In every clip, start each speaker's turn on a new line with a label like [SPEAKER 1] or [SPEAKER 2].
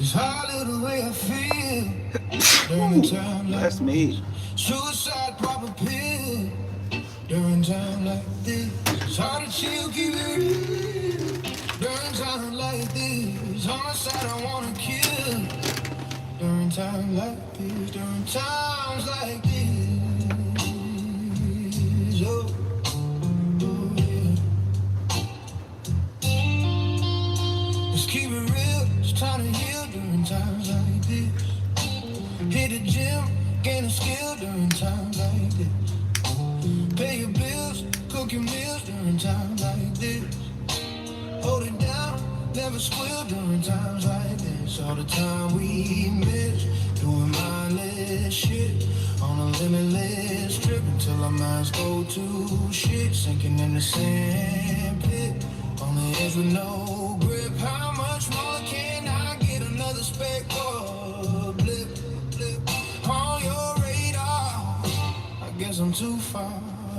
[SPEAKER 1] It's hard the way I feel during time like
[SPEAKER 2] That's me.
[SPEAKER 1] suicide pop a pill during time like this. It's hard to chill, keep it real during time like this. Homicide I wanna kill during time like this. During times like this. Oh, oh yeah. Let's keep it real. It's time to heal during times like this. Hit the gym, gain a skill during times like this. Pay your bills, cook your meals during times like this. Hold it down, never squeal during times like this. All the time we miss, doing mindless shit. On a limitless trip until our minds go to shit. Sinking in the sand pit, on the edge with no grip. How much more can I get? Another speck or blip, blip on your radar. I guess I'm too far.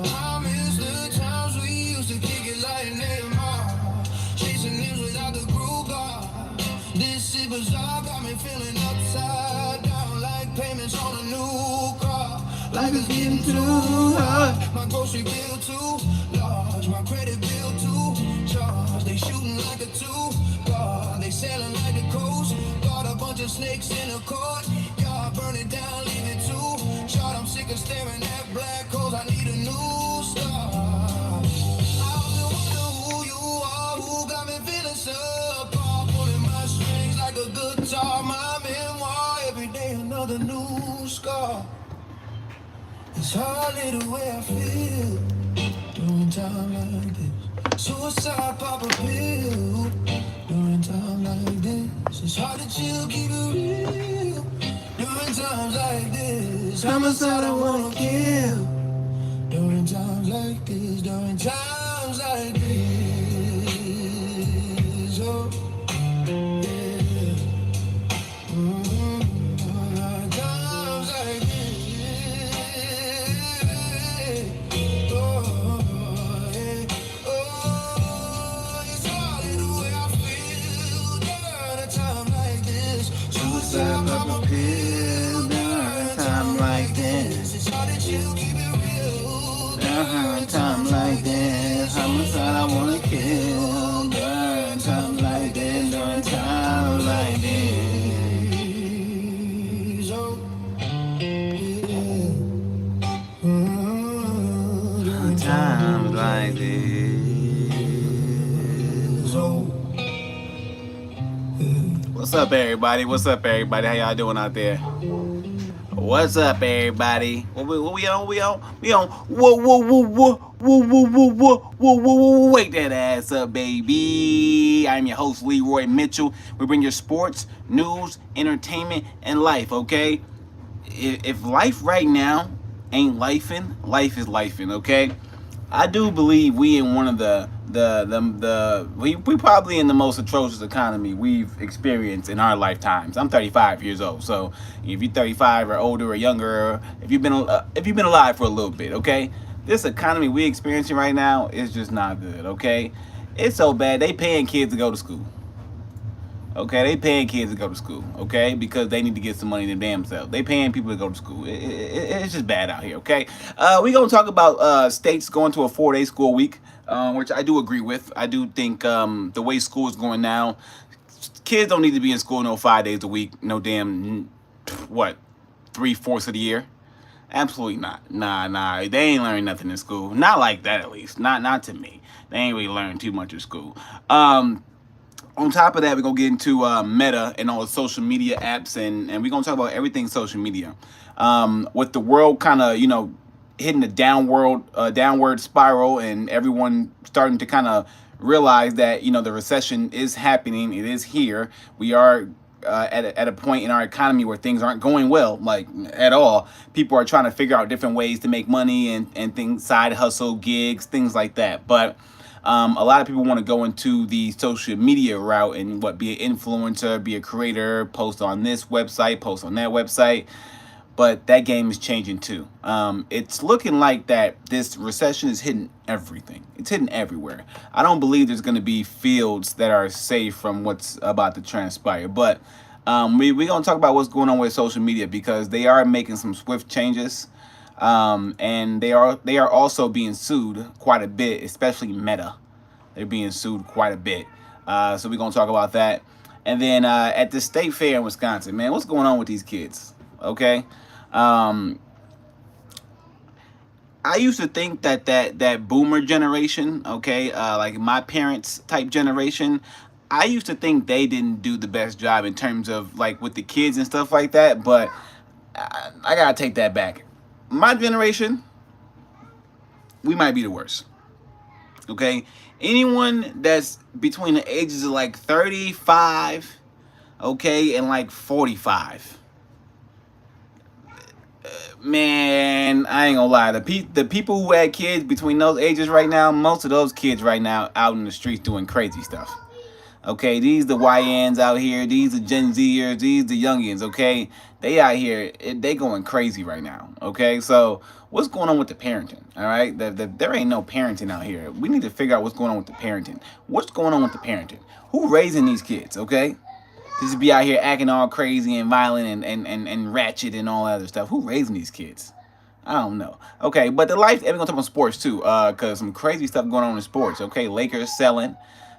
[SPEAKER 1] I miss the times we used to kick it like an AMR. Chasing names without the groove guard. This shit bizarre got me feeling upside down. Like payments on a new car. Like it's getting too hard. My grocery bill too large. My credit bill too charged. They shooting like a two-guard. They sailing like the coast. Got a bunch of snakes in a court. Y'all burn it down, leave it too short. I'm sick of staring at black holes. I need a new start. I often wonder who you are, who got me feeling subpar. Pulling my strings like a guitar. My memoir, every day another new scar. It's hardly the way I feel during time like this. Suicide pop a pill during time like this. It's hard to chill, keep it real during times like this. Homicide I wanna kill during times like this. During times like this. Oh, yeah. Times like this. Oh, yeah. Oh, it's hard the way I feel during a time like this. Suicide pop a pill during a time like this. It's hard to chill, keep it real during a time like this. Homicide I wanna kill during time like this. During time like this. Oh, yeah.
[SPEAKER 2] Times like this.
[SPEAKER 1] So,
[SPEAKER 2] What's up, everybody? What's up, everybody? How y'all doing out there? What's up, everybody? What we on? We on? We on? Whoa, whoa, whoa, whoa, whoa, whoa, whoa, whoa, whoa, whoa, whoa, wake that ass up, baby. I'm your host, Leroy Mitchell. We bring you sports, news, entertainment, and life, okay? If life right now ain't lifing, life is lifing, okay? I do believe we in one of we probably in the most atrocious economy we've experienced in our lifetimes. I'm 35 years old, so if you're 35 or older or younger, if you've been alive for a little bit, okay, this economy we experiencing right now is just not good, okay? It's so bad they paying kids to go to school. Okay, they paying kids to go to school, okay, because they need to get some money to damn self. They paying people to go to school. It's just bad out here, okay. We gonna talk about states going to a 4-day school week, which I do agree with. I do think the way school is going now, kids don't need to be in school no 5 days a week, no damn what 3/4 of the year. Absolutely not. Nah. They ain't learning nothing in school. Not like that, at least. Not to me. They ain't really learning too much in school. On top of that, we're gonna get into Meta and all the social media apps, and we're gonna talk about everything social media. With the world kind of hitting a downward spiral, and everyone starting to kind of realize that the recession is happening. It is here. We are at a point in our economy where things aren't going well, like at all. People are trying to figure out different ways to make money and things, side hustle, gigs, things like that. But a lot of people want to go into the social media route and be an influencer, be a creator, post on this website, post on that website. But that game is changing too. It's looking like that this recession is hitting everything. It's hitting everywhere. I don't believe there's going to be fields that are safe from what's about to transpire. But We gonna talk about what's going on with social media because they are making some swift changes, and they are also being sued quite a bit, especially Meta. They're being sued quite a bit. So we're gonna talk about that, and then at the state fair in Wisconsin, man, what's going on with these kids? Okay, um, I used to think that boomer generation, okay, like my parents type generation, I used to think they didn't do the best job in terms of like with the kids and stuff like that. But I gotta take that back. My generation, we might be the worst. Okay, anyone that's between the ages of like 35, okay, and like 45. Man, I ain't gonna lie. The people who had kids between those ages right now, most of those kids right now out in the streets doing crazy stuff. Okay, these the YNs out here. These the Gen Zers. These the youngins. Okay, they out here. They going crazy right now. Okay, so what's going on with the parenting? All right, there ain't no parenting out here. We need to figure out what's going on with the parenting. What's going on with the parenting? Who raising these kids? Okay, just be out here acting all crazy and violent and ratchet and all that other stuff. Who raising these kids? I don't know. Okay, but the life, and we're gonna talk about sports too, cause some crazy stuff going on in sports. Okay, Lakers selling.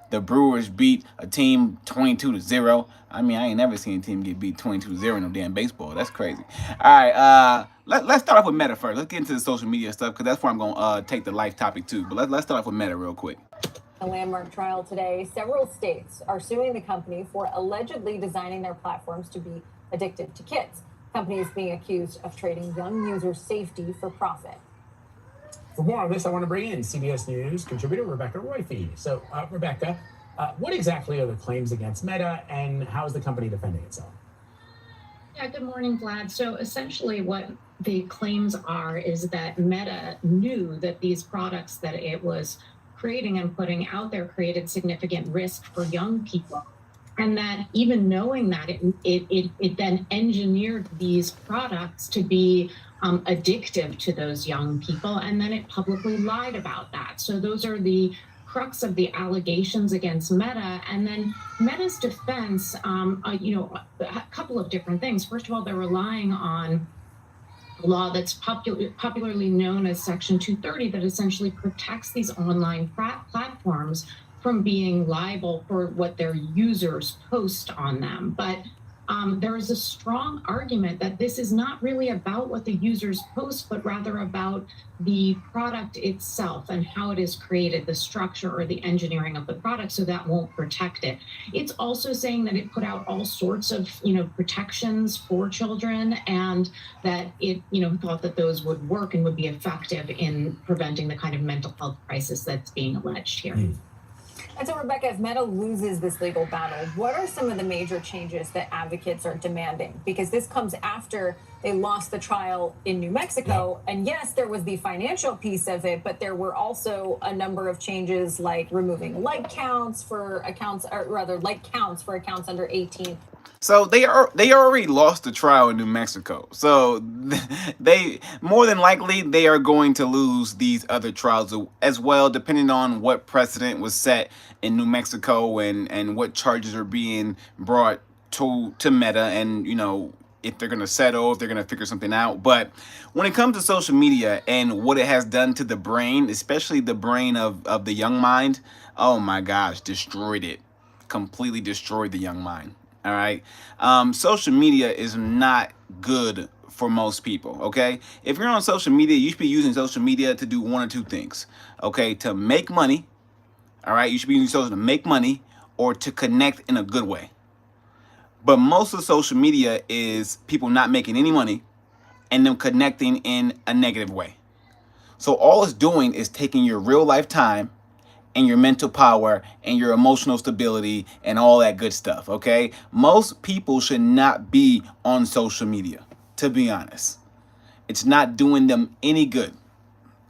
[SPEAKER 2] The Brewers beat a team 22-0. I mean, I ain't never seen a team get beat 22-0 in no damn baseball. That's crazy. All right, let's start off with Meta first. Let's get into the social media stuff because that's where I'm gonna take the life topic too. But let's start off with Meta real quick.
[SPEAKER 3] A landmark trial today, several states are suing the company for allegedly designing their platforms to be addictive to kids. The company is being accused of trading young users' safety for profit.
[SPEAKER 4] For more on this, I want to bring in CBS News contributor Rebecca Royfeed. So, Rebecca, what exactly are the claims against Meta, and how is the company defending itself?
[SPEAKER 5] Yeah, good morning, Vlad. So essentially what the claims are is that Meta knew that these products that it was creating and putting out there created significant risk for young people. And that even knowing that, it then engineered these products to be addictive to those young people, and then it publicly lied about that. So those are the crux of the allegations against Meta. And then Meta's defense, a couple of different things. First of all, they're relying on a law that's popularly known as Section 230 that essentially protects these online platforms from being liable for what their users post on them. But there is a strong argument that this is not really about what the users post, but rather about the product itself and how it is created, the structure or the engineering of the product, so that won't protect it. It's also saying that it put out all sorts of, protections for children, and that it, thought that those would work and would be effective in preventing the kind of mental health crisis that's being alleged here.
[SPEAKER 3] And so, Rebecca, if Meta loses this legal battle, what are some of the major changes that advocates are demanding? Because this comes after they lost the trial in New Mexico. Yeah. And yes, there was the financial piece of it, but there were also a number of changes like removing like counts for accounts, or rather like counts for accounts under 18.
[SPEAKER 2] So they already lost the trial in New Mexico. So they more than likely they are going to lose these other trials as well, depending on what precedent was set in New Mexico and what charges are being brought to Meta, and if they're gonna settle, if they're gonna figure something out. But when it comes to social media and what it has done to the brain, especially the brain of the young mind, oh my gosh, destroyed it. Completely destroyed the young mind. All right. Social media is not good for most people. Okay. If you're on social media, you should be using social media to do one or two things. Okay. To make money. All right. You should be using social to make money or to connect in a good way. But most of social media is people not making any money and them connecting in a negative way. So all it's doing is taking your real life time and your mental power and your emotional stability and all that good stuff, okay? Most people should not be on social media, to be honest. It's not doing them any good.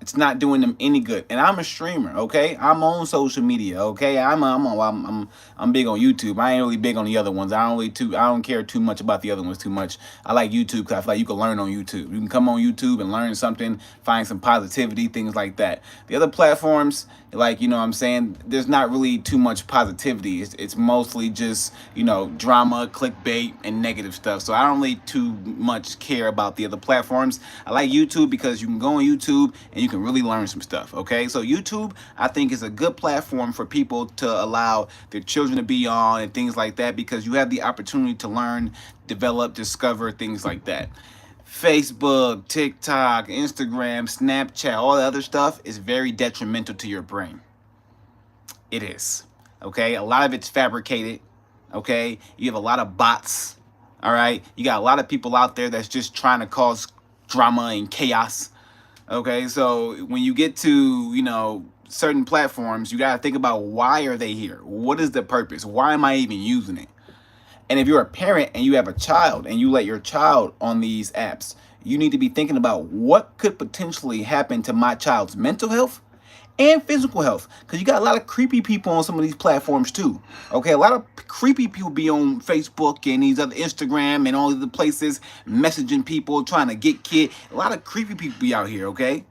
[SPEAKER 2] It's not doing them any good. And I'm a streamer, okay? I'm on social media, okay? I'm big on YouTube. I ain't really big on the other ones. I don't care too much about the other ones too much. I like YouTube because I feel like you can learn on YouTube. You can come on YouTube and learn something, find some positivity, things like that. The other platforms, like, you know what I'm saying, there's not really too much positivity. It's mostly just, you know, drama, clickbait, and negative stuff. So I don't really too much care about the other platforms. I like YouTube because you can go on YouTube and you can really learn some stuff, okay? So YouTube, I think, is a good platform for people to allow their children to be on and things like that, because you have the opportunity to learn, develop, discover, things like that. Facebook, TikTok, Instagram, Snapchat, all the other stuff is very detrimental to your brain. It is, okay? A lot of it's fabricated, okay? You have a lot of bots, all right? You got a lot of people out there that's just trying to cause drama and chaos, okay? So when you get to, you know, certain platforms, you got to think about, why are they here? What is the purpose? Why am I even using it? And if you're a parent and you have a child and you let your child on these apps, you need to be thinking about what could potentially happen to my child's mental health and physical health, because you got a lot of creepy people on some of these platforms too. Okay, a lot of creepy people be on Facebook and these other Instagram and all of the places, messaging people, trying to get kids. A lot of creepy people be out here, okay?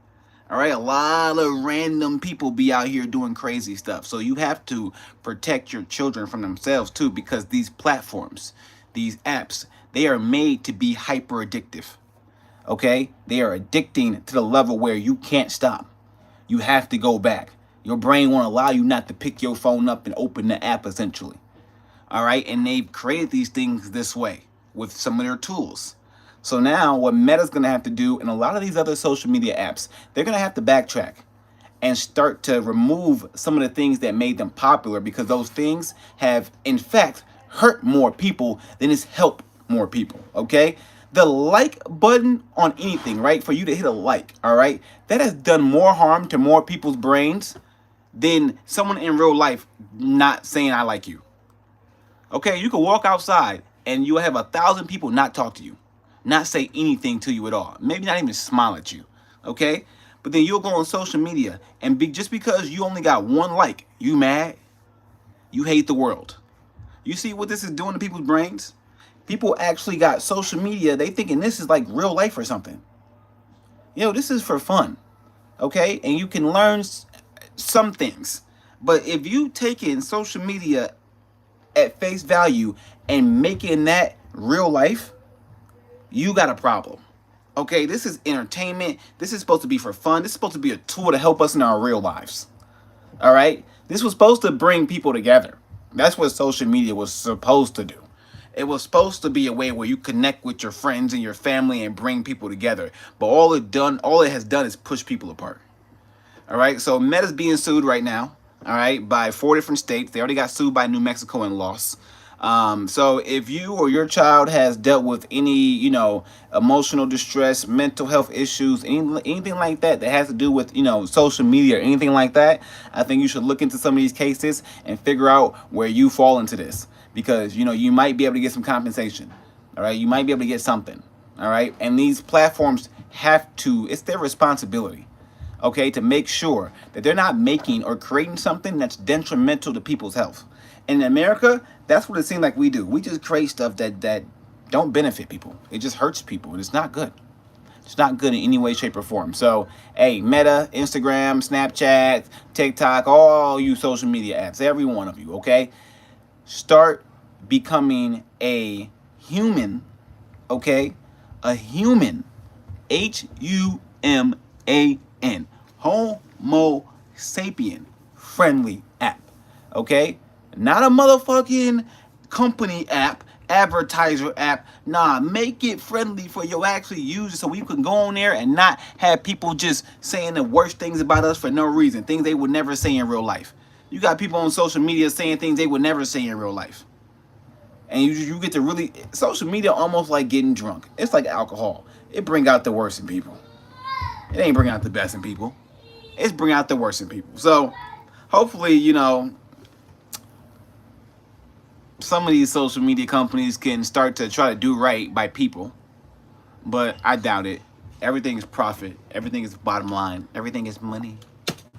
[SPEAKER 2] All right, a lot of random people be out here doing crazy stuff. So you have to protect your children from themselves too, because these platforms, these apps, they are made to be hyper addictive. Okay, they are addicting to the level where you can't stop. You have to go back. Your brain won't allow you not to pick your phone up and open the app essentially. All right, and they've created these things this way with some of their tools. So now what Meta's going to have to do, and a lot of these other social media apps, they're going to have to backtrack and start to remove some of the things that made them popular, because those things have, in fact, hurt more people than it's helped more people, okay? The like button on anything, right, for you to hit a like, all right, that has done more harm to more people's brains than someone in real life not saying I like you. Okay, you can walk outside and you'll have 1,000 people not talk to you, not say anything to you at all, maybe not even smile at you, okay? But then you'll go on social media and just because you only got one like, you mad, you hate the world. You see what this is doing to people's brains? People actually got social media, they thinking this is like real life or something. Yo, this is for fun, okay? And you can learn some things. But if you taking social media at face value and making that real life, you got a problem. Okay, this is entertainment. This is supposed to be for fun. This is supposed to be a tool to help us in our real lives. All right? This was supposed to bring people together. That's what social media was supposed to do. It was supposed to be a way where you connect with your friends and your family and bring people together. But all it has done is push people apart. All right? So Meta's being sued right now, all right, by 4 different states. They already got sued by New Mexico and lost. So if you or your child has dealt with any, you know, emotional distress, mental health issues, anything like that has to do with, you know, social media or anything like that, I think you should look into some of these cases and figure out where you fall into this, because, you know, you might be able to get some compensation. All right, you might be able to get something. All right, and these platforms have to, it's their responsibility, okay, to make sure that they're not making or creating something that's detrimental to people's health. And in America, that's what it seems like we do. We just create stuff that don't benefit people. It just hurts people, and it's not good. It's not good in any way, shape, or form. So, hey, Meta, Instagram, Snapchat, TikTok, all you social media apps, every one of you, okay? Start becoming a human, okay? A human. Human. Homo sapien friendly app, okay? Not a motherfucking company app, advertiser app. Nah, make it friendly for your actual users so we can go on there and not have people just saying the worst things about us for no reason, things they would never say in real life. You got people on social media saying things they would never say in real life. And you get to really, social media almost like getting drunk. It's like alcohol. It bring out the worst in people. It ain't bring out the best in people. It's bring out the worst in people. So hopefully, you know, some of these social media companies can start to try to do right by people, but I doubt it. Everything is profit. Everything is bottom line. Everything is money.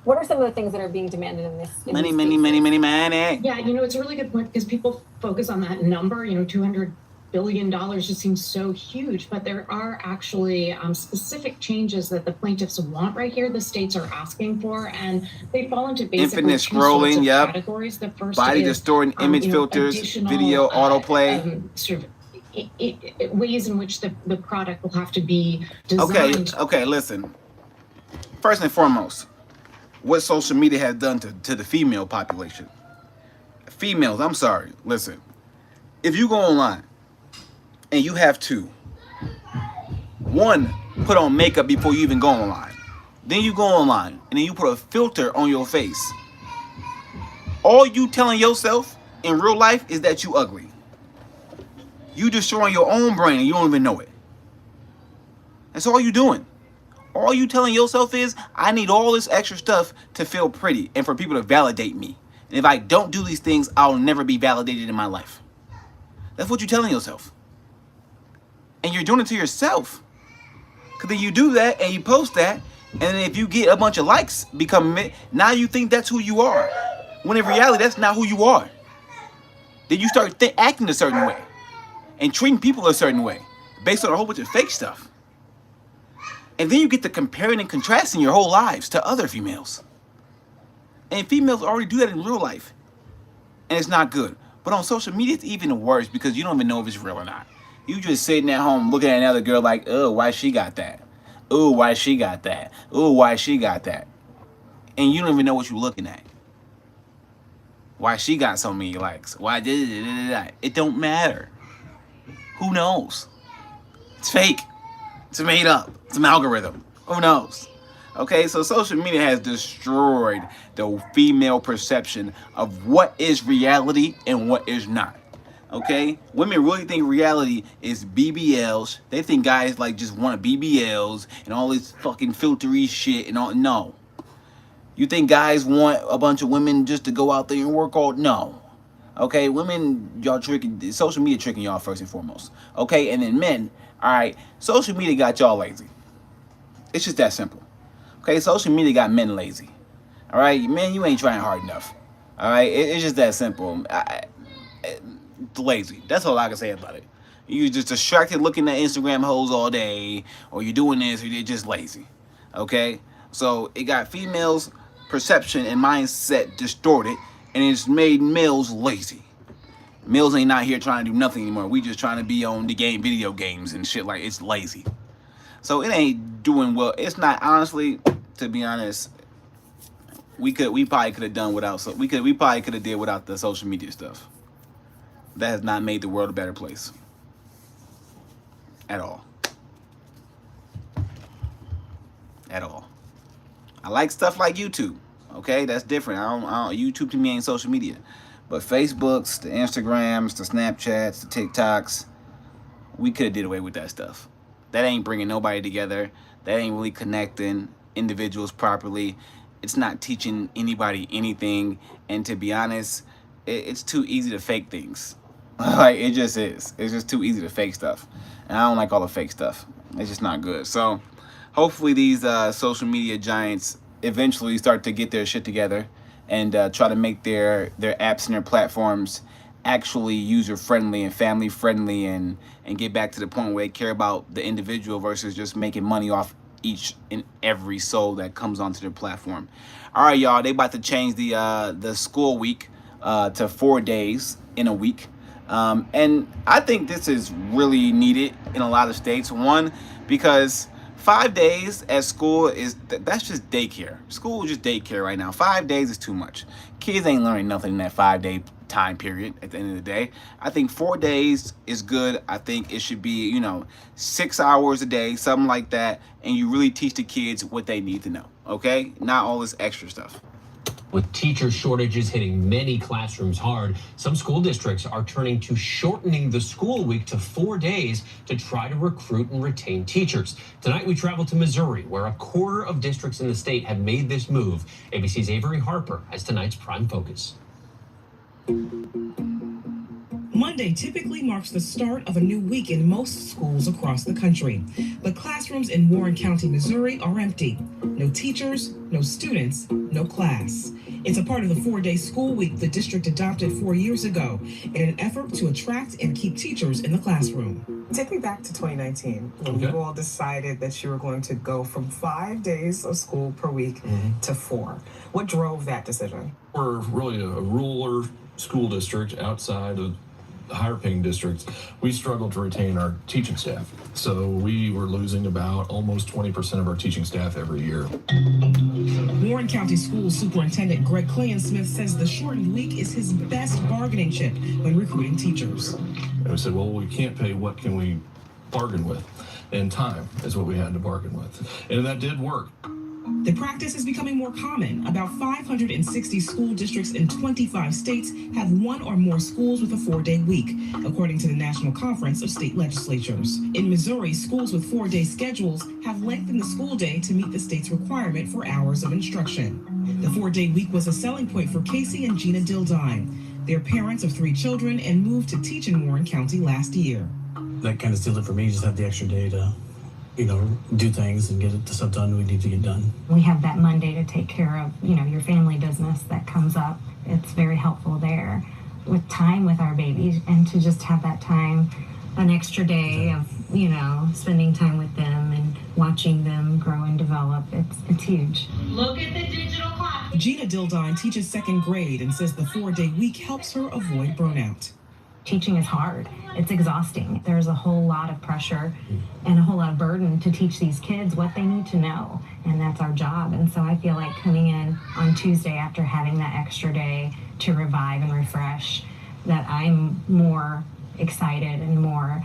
[SPEAKER 3] What are some of the things that are being demanded in this?
[SPEAKER 2] Money, money, money, money, money.
[SPEAKER 5] Yeah, it's a really good point because people focus on that number. $200 billion just seems so huge, but there are actually specific changes that the plaintiffs want right here. The states are asking for, and they fall into basically
[SPEAKER 2] Infinite
[SPEAKER 5] two sorts
[SPEAKER 2] scrolling,
[SPEAKER 5] of
[SPEAKER 2] yep.
[SPEAKER 5] categories. The first
[SPEAKER 2] Body
[SPEAKER 5] is
[SPEAKER 2] distorting image filters,
[SPEAKER 5] additional,
[SPEAKER 2] video autoplay.
[SPEAKER 5] sort of ways in which the product will have to be designed.
[SPEAKER 2] Okay, listen. First and foremost, what social media has done to the female population. Females, I'm sorry, listen. If you go online and you have to, one, put on makeup before you even go online. Then you go online and then you put a filter on your face. All you telling yourself in real life is that you ugly. You destroying your own brain and you don't even know it. That's all you doing. All you telling yourself is, I need all this extra stuff to feel pretty and for people to validate me. And if I don't do these things, I'll never be validated in my life. That's what you're telling yourself. And you're doing it to yourself. Because then you do that and you post that, and then if you get a bunch of likes now you think that's who you are. When in reality, that's not who you are. Then you start acting a certain way and treating people a certain way based on a whole bunch of fake stuff. And then you get to comparing and contrasting your whole lives to other females. And females already do that in real life. And it's not good. But on social media, it's even worse because you don't even know if it's real or not. You just sitting at home looking at another girl like, oh, why she got that? Oh, why she got that? Oh, why she got that? And you don't even know what you're looking at. Why she got so many likes? Why did it? It don't matter. Who knows? It's fake. It's made up. It's an algorithm. Who knows? Okay, so social media has destroyed the female perception of what is reality and what is not. Okay? Women really think reality is BBLs. They think guys just want BBLs and all this fucking filtery shit and all. No. You think guys want a bunch of women just to go out there and work all? No. Okay? Women, y'all tricking, social media tricking y'all first and foremost. Okay? And then men, alright, social media got y'all lazy. It's just that simple. Okay, social media got men lazy. All right, man, you ain't trying hard enough. All right, it's just that simple. Lazy. That's all I can say about it. You just distracted looking at Instagram hoes all day, or you're doing this, or you're just lazy. Okay, so it got females' perception and mindset distorted, and it's made males lazy. Males ain't not here trying to do nothing anymore. We just trying to be on the video games and shit. It's lazy. So it ain't doing well. It's not, honestly, to be honest, we probably could have done without, so we probably could have did without the social media stuff. That has not made the world a better place. At all. At all. I like stuff like YouTube. Okay, that's different. YouTube to me ain't social media. But Facebooks, the Instagrams, the Snapchats, the TikToks, we could have did away with that stuff. That ain't bringing nobody together. That ain't really connecting individuals properly. It's not teaching anybody anything. And to be honest, it's too easy to fake things. It just is. It's just too easy to fake stuff. And I don't like all the fake stuff. It's just not good. So hopefully these social media giants eventually start to get their shit together and try to make their apps and their platforms actually user-friendly and family-friendly and get back to the point where they care about the individual versus just making money off each and every soul that comes onto their platform. All right, y'all, they about to change the school week to 4 days in a week. And I think this is really needed in a lot of states. One, because 5 days at school that's just daycare. School is just daycare right now. 5 days is too much. Kids ain't learning nothing in that 5 day time period at the end of the day. I think 4 days is good. I think it should be, 6 hours a day, something like that. And you really teach the kids what they need to know. Okay? Not all this extra stuff.
[SPEAKER 6] With teacher shortages hitting many classrooms hard, some school districts are turning to shortening the school week to 4 days to try to recruit and retain teachers. Tonight, we travel to Missouri, where a quarter of districts in the state have made this move. ABC's Avery Harper has tonight's Prime Focus.
[SPEAKER 7] Monday typically marks the start of a new week in most schools across the country. But classrooms in Warren County, Missouri are empty. No teachers, no students, no class. It's a part of the 4-day school week the district adopted 4 years ago in an effort to attract and keep teachers in the classroom.
[SPEAKER 8] Take me back to 2019 when you all decided that you were going to go from 5 days of school per week to 4. What drove that decision?
[SPEAKER 9] We're really a rural school district outside of higher paying districts. We struggled to retain our teaching staff. So we were losing about almost 20% of our teaching staff every year.
[SPEAKER 7] Warren County School Superintendent Greg Clayton-Smith says the shortened week is his best bargaining chip when recruiting teachers.
[SPEAKER 9] And we said, well, we can't pay, what can we bargain with? And time is what we had to bargain with. And that did work.
[SPEAKER 7] The practice is becoming more common. About 560 school districts in 25 states have one or more schools with a 4-day week, according to the National Conference of State Legislatures. In Missouri, schools with 4-day schedules have lengthened the school day to meet the state's requirement for hours of instruction. The 4-day week was a selling point for Casey and Gina Dildine. They're parents of 3 children and moved to teach in Warren County last year.
[SPEAKER 10] That kind of sealed it for me, just have the extra day to do things and get the stuff done we need to get done.
[SPEAKER 11] We have that Monday to take care of, your family business that comes up. It's very helpful there with time with our babies and to just have that time, an extra day of, spending time with them and watching them grow and develop. It's huge.
[SPEAKER 12] Look at the digital clock.
[SPEAKER 7] Gina Dildine teaches 2nd grade and says the 4-day week helps her avoid burnout.
[SPEAKER 11] Teaching is hard. It's exhausting. There's a whole lot of pressure and a whole lot of burden to teach these kids what they need to know, and that's our job. And so I feel like coming in on Tuesday after having that extra day to revive and refresh, that I'm more excited and more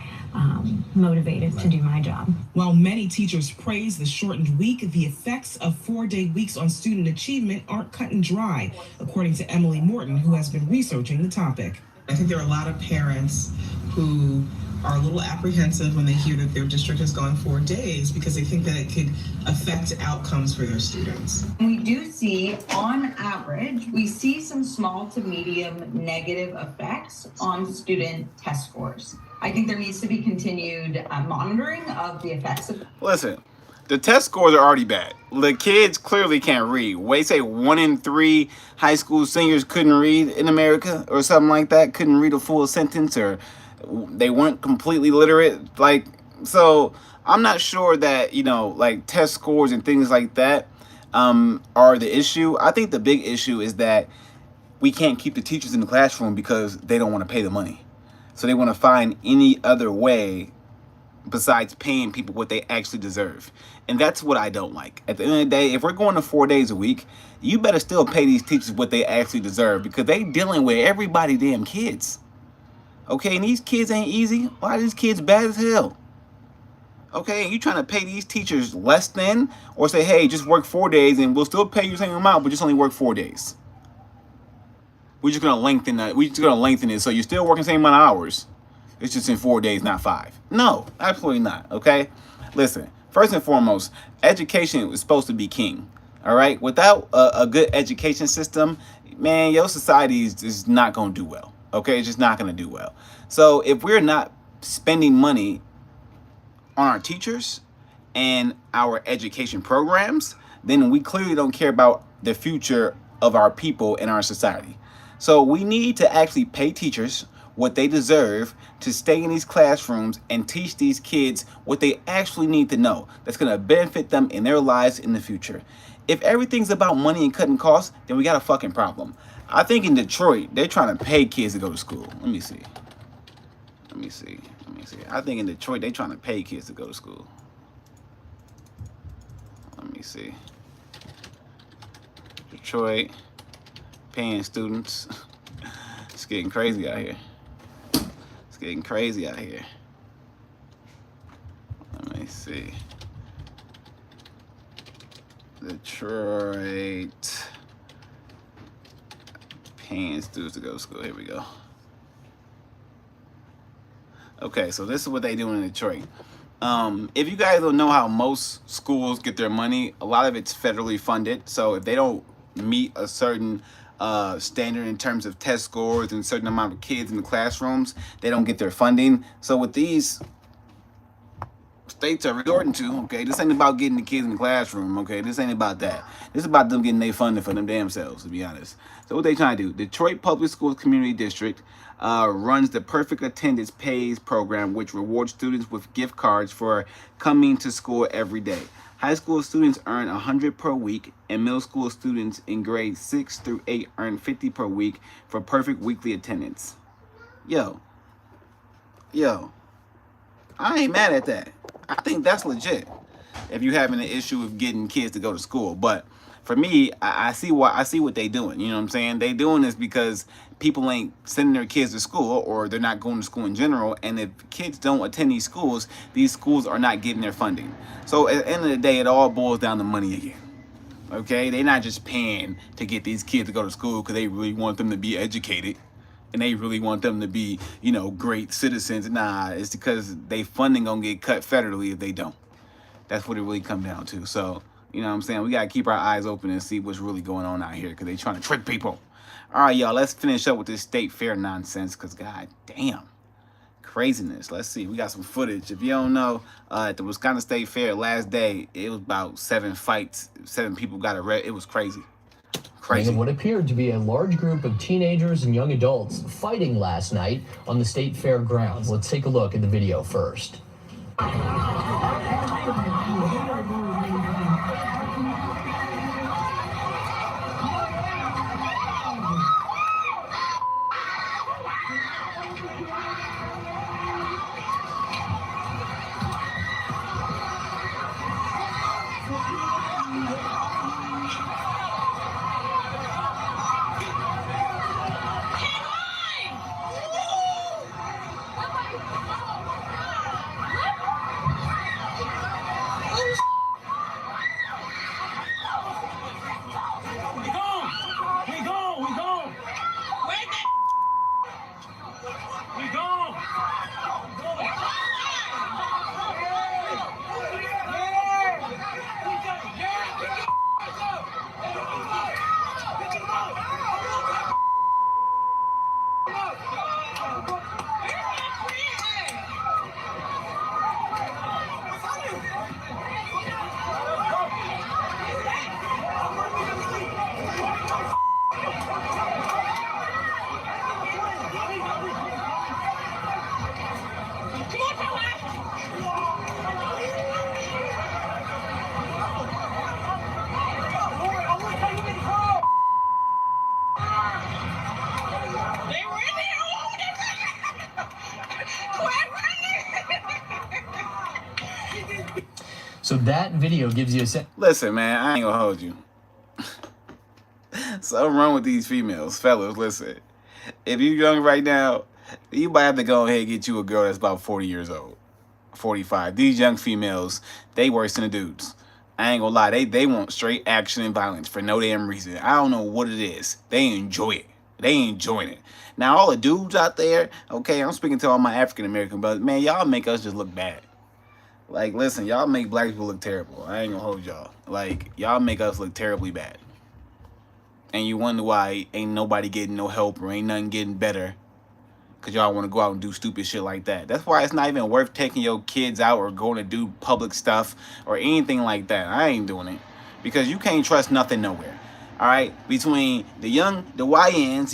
[SPEAKER 11] motivated to do my job.
[SPEAKER 7] While many teachers praise the shortened week, the effects of 4-day weeks on student achievement aren't cut and dry, according to Emily Morton, who has been researching the topic.
[SPEAKER 8] I think there are a lot of parents who are a little apprehensive when they hear that their district has gone 4 days because they think that it could affect outcomes for their students.
[SPEAKER 13] We do see, on average, we see some small to medium negative effects on student test scores. I think there needs to be continued monitoring of the effects of.
[SPEAKER 2] Listen, the test scores are already bad. The kids clearly can't read. They say 1 in 3 high school seniors couldn't read in America or something like that, couldn't read a full sentence, or they weren't completely literate. So I'm not sure that, test scores and things like that are the issue. I think the big issue is that we can't keep the teachers in the classroom because they don't want to pay the money. So they want to find any other way besides paying people what they actually deserve. And that's what I don't like. At the end of the day, if we're going to 4 days a week, you better still pay these teachers what they actually deserve, because they dealing with everybody damn kids. Okay, and these kids ain't easy. Why are these kids bad as hell? Okay, and you trying to pay these teachers less than, or say, hey, just work 4 days and we'll still pay you the same amount, but just only work 4 days. We're just gonna lengthen that. We're just gonna lengthen it so you're still working the same amount of hours. It's just in 4 days, not 5. No, absolutely not. Okay, listen. First and foremost, education is supposed to be king. All right, without a good education system, man, your society is not gonna do well. Okay, it's just not gonna do well. So if we're not spending money on our teachers and our education programs, then we clearly don't care about the future of our people and our society. So we need to actually pay teachers what they deserve to stay in these classrooms and teach these kids what they actually need to know that's going to benefit them in their lives in the future. If everything's about money and cutting costs, then we got a fucking problem. I think in Detroit, they're trying to pay kids to go to school. Let me see. I think in Detroit, they're trying to pay kids to go to school. Let me see. Detroit, paying students. It's getting crazy out here. Getting crazy out here. Let me see. Detroit, paying students to go to school. Here we go. Okay, so this is what they do in Detroit. If you guys don't know how most schools get their money, a lot of it's federally funded. So if they don't meet a certain standard in terms of test scores and certain amount of kids in the classrooms, they don't get their funding. So with these states are resorting to, okay, this ain't about getting the kids in the classroom, okay, this ain't about that. This is about them getting their funding for them damn selves, to be honest. So what they trying to do, Detroit Public Schools Community District runs the Perfect Attendance Pays program, which rewards students with gift cards for coming to school every day. High school students earn $100 per week, and middle school students in grades 6 through 8 earn $50 per week for perfect weekly attendance. Yo, I ain't mad at that. I think that's legit if you're having an issue with getting kids to go to school. But for me, I see what they doing. You know what I'm saying? They doing this because people ain't sending their kids to school, or they're not going to school in general. And if kids don't attend these schools are not getting their funding. So at the end of the day, it all boils down to money again. Okay? They're not just paying to get these kids to go to school because they really want them to be educated and they really want them to be, you know, great citizens. Nah, it's because they funding gonna get cut federally if they don't. That's what it really comes down to. So, you know what I'm saying? We gotta keep our eyes open and see what's really going on out here, because they trying to trick people. All right, y'all, let's finish up with this state fair nonsense, because god damn, craziness. Let's see, we got some footage. If you don't know, at the Wisconsin State Fair last day, it was about 7 fights, 7 people got arrested. It was crazy.
[SPEAKER 14] And what appeared to be a large group of teenagers and young adults fighting last night on the state fair grounds. Let's take a look at the video first. So that video gives you a sense.
[SPEAKER 2] Listen, man, I ain't gonna hold you. Something wrong with these females. Fellas, listen. If you're young right now, you might have to go ahead and get you a girl that's about 40 years old. 45. These young females, they worse than the dudes. I ain't gonna lie. They want straight action and violence for no damn reason. I don't know what it is. They enjoy it. They enjoying it. Now, all the dudes out there, okay, I'm speaking to all my African-American brothers. Man, y'all make us just look bad. Like, listen, y'all make black people look terrible. I ain't gonna hold y'all. Like, y'all make us look terribly bad. And you wonder why ain't nobody getting no help or ain't nothing getting better. Because y'all want to go out and do stupid shit like that. That's why it's not even worth taking your kids out or going to do public stuff or anything like that. I ain't doing it. Because you can't trust nothing nowhere. All right? Between the YNs,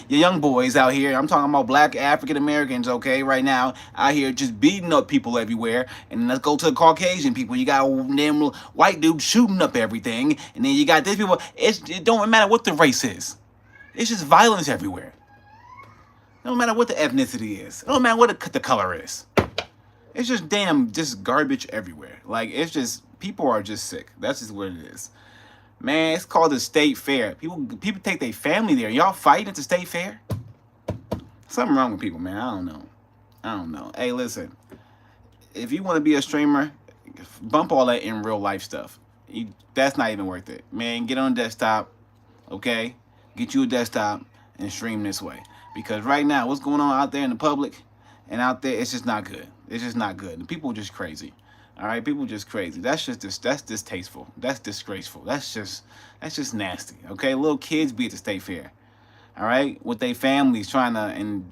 [SPEAKER 2] the young boys out here, I'm talking about black African Americans, okay, right now, out here just beating up people everywhere. And let's go to the Caucasian people. You got damn little white dudes shooting up everything. And then you got these people. It don't matter what the race is. It's just violence everywhere. It don't matter what the ethnicity is. It don't matter what the color is. It's just just garbage everywhere. Like, it's just, people are just sick. That's just what it is. Man, it's called the state fair. People take their family there. Y'all fighting at the state fair? Something wrong with people, man. I don't know. Hey, listen. If you want to be a streamer, bump all that in real life stuff. That's not even worth it. Man, get on a desktop, okay? Get you a desktop and stream this way. Because right now, what's going on out there in the public and out there, it's just not good. It's just not good. And people are just crazy. All right, people just crazy. That's distasteful. That's disgraceful. That's just nasty. Okay, little kids be at the state fair. All right, with their families trying to, and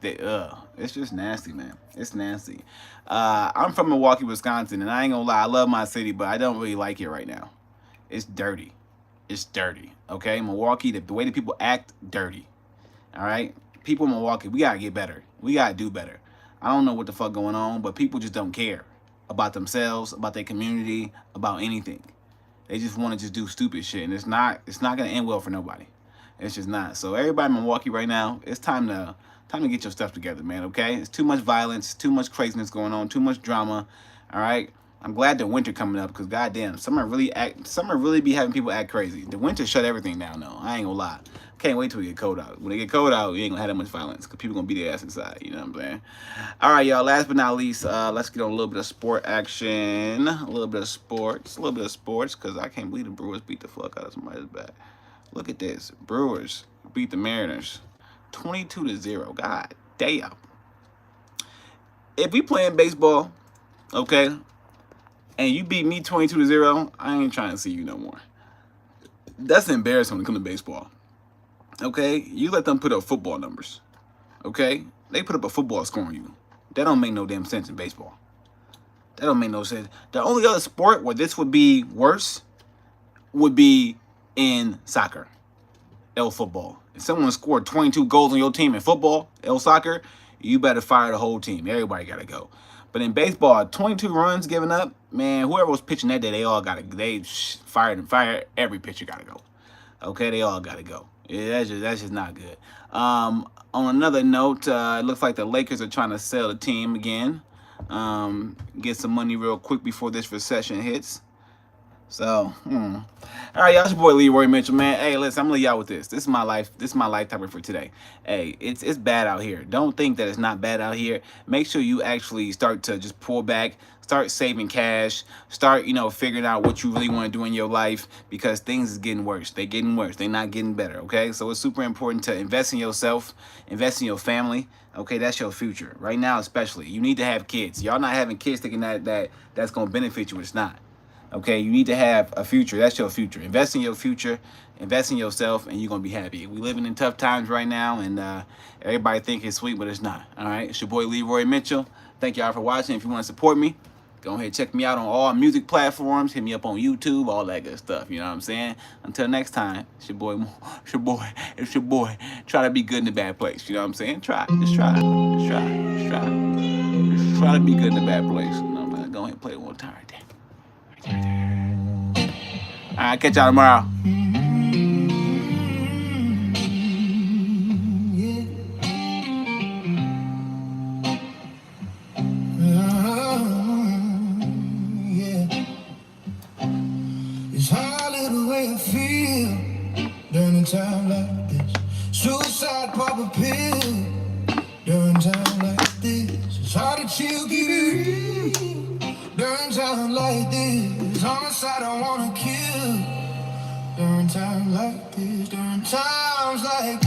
[SPEAKER 2] it's just nasty, man. It's nasty. I'm from Milwaukee, Wisconsin, and I ain't gonna lie, I love my city, but I don't really like it right now. It's dirty. It's dirty. Okay, Milwaukee, the way that people act, dirty. All right, people in Milwaukee, we gotta get better. We gotta do better. I don't know what the fuck going on, but people just don't care about themselves, about their community, about anything. They just want to just do stupid shit, and it's not gonna end well for nobody. It's just not. So everybody in Milwaukee right now, it's time to get your stuff together, man. Okay, it's too much violence, too much craziness going on, too much drama. All right. I'm glad the winter coming up because goddamn, summer really be having people act crazy. The winter shut everything down though. I ain't gonna lie. Can't wait till we get cold out. When it get cold out, you ain't gonna have that much violence because people gonna be their ass inside. You know what I'm saying? All right, y'all. Last but not least, let's get on a little bit of sport action. A little bit of sports because I can't believe the Brewers beat the fuck out of somebody's bat. Look at this. Brewers beat the Mariners 22-0. God damn. If we playing baseball, okay, and you beat me 22-0, I ain't trying to see you no more. That's embarrassing when it comes to baseball. Okay? You let them put up football numbers. Okay? They put up a football score on you. That don't make no damn sense in baseball. That don't make no sense. The only other sport where this would be worse would be in soccer. Football. If someone scored 22 goals on your team in football, soccer, you better fire the whole team. Everybody got to go. But in baseball, 22 runs given up, man, whoever was pitching that day, they fire every pitcher got to go. Okay, they all got to go. Yeah, that's just not good. On another note, it looks like the Lakers are trying to sell the team again. Get some money real quick before this recession hits. So, all right, y'all, it's your boy Leroy Mitchell, man. Hey, listen, I'm gonna leave y'all with this. This is my life topic for today. Hey, it's bad out here. Don't think that it's not bad out here. Make sure you actually start to just pull back, start saving cash, start, figuring out what you really want to do in your life because things is getting worse. They're getting worse. They're not getting better, okay? So it's super important to invest in yourself, invest in your family. Okay, that's your future. Right now, especially. You need to have kids. Y'all not having kids thinking that's gonna benefit you. It's not. Okay, you need to have a future. That's your future. Invest in your future, invest in yourself, and you're going to be happy. We living in tough times right now, and everybody think it's sweet, but it's not. All right, it's your boy Leroy Mitchell. Thank y'all for watching. If you want to support me, go ahead and check me out on all music platforms. Hit me up on YouTube, all that good stuff. You know what I'm saying? Until next time, it's your boy. Try to be good in the bad place. You know what I'm saying? Just try to be good in the bad place. You know, go ahead and play it one time right there. Alright, catch y'all tomorrow.
[SPEAKER 1] It's hardly the way I feel during a time like this. Suicide pop a pill during time like this. It's hard to chill, keep it real during time like this. Homicide I wanna kill during time like this. During times like this.